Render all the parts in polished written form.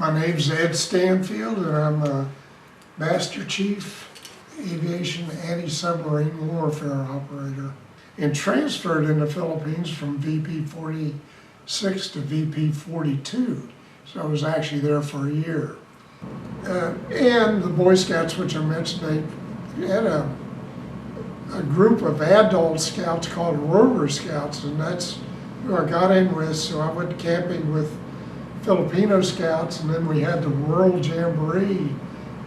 My name's Ed Stanfield, and I'm a Master Chief Aviation Anti-Submarine Warfare Operator, and transferred in the Philippines from VP 46 to VP 42. So I was actually there for a year. And the Boy Scouts, which I mentioned, they had a group of adult scouts called Rover Scouts, and that's who I got in with. So I went camping with Filipino Scouts, and then we had the World Jamboree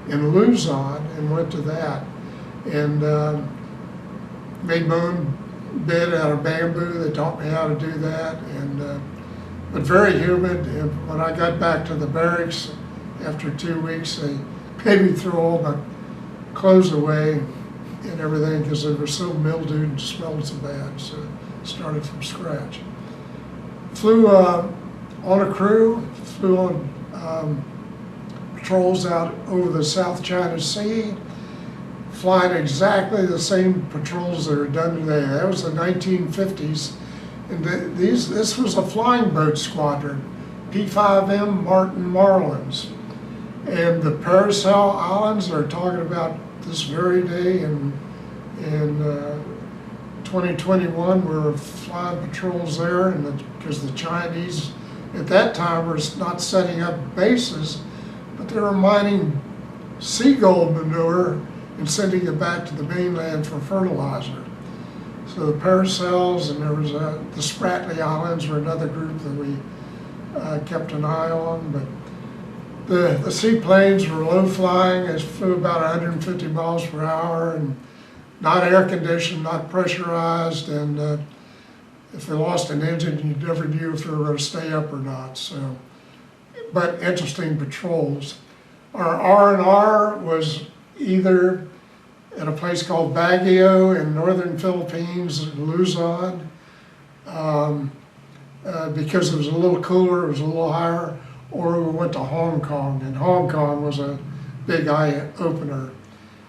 in Luzon and went to that, and made my own bed out of bamboo. They taught me how to do that, and but very humid. And when I got back to the barracks after 2 weeks, they made me throw all my clothes away and everything because they were so mildewed and smelled so bad. So I started from scratch. Flew on a crew, flew on patrols out over the South China Sea, flying exactly the same patrols that are done today. That was the 1950s, and this was a flying boat squadron, P5M Martin Marlins. And the Paracel Islands are talking about this very day in 2021, we were flying patrols there, and because the Chinese at that time were not setting up bases, but they were mining seagull manure and sending it back to the mainland for fertilizer. So the Paracels, and there was the Spratly Islands were another group that we kept an eye on. But the seaplanes were low flying. They flew about 150 miles per hour and not air conditioned, not pressurized, and if they lost an engine, you never knew if they were going to stay up or not. So, but interesting patrols. Our R&R was either at a place called Baguio in northern Philippines, Luzon, because it was a little cooler, it was a little higher, or we went to Hong Kong, and Hong Kong was a big eye opener.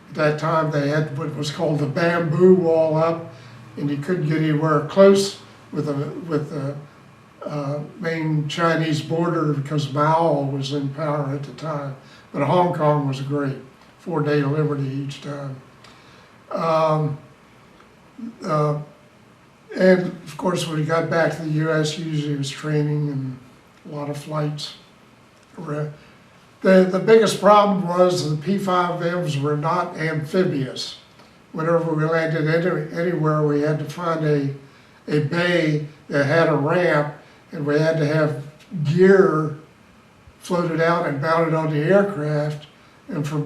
At that time they had what was called the bamboo wall up, and you couldn't get anywhere close with the main Chinese border because Mao was in power at the time. But Hong Kong was great, 4-day liberty each time. And of course, when we got back to the U.S., usually it was training and a lot of flights. The biggest problem was the P5Ms were not amphibious. Whenever we landed anywhere, we had to find a bay that had a ramp, and we had to have gear floated out and mounted on the aircraft. And for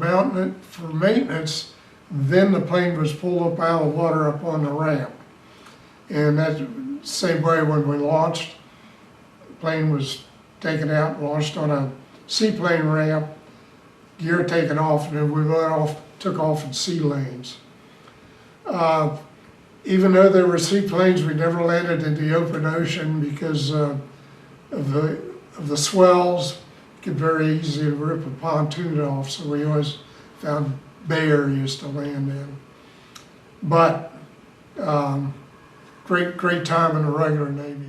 maintenance, then the plane was pulled up out of the water up on the ramp. And that's the same way when we launched. The plane was taken out and launched on a seaplane ramp, gear taken off, and then we took off in sea lanes. Even though there were seaplanes, we never landed in the open ocean because of the swells. It could very easily rip a pontoon off, so we always found bay areas to land in. But great time in the regular Navy.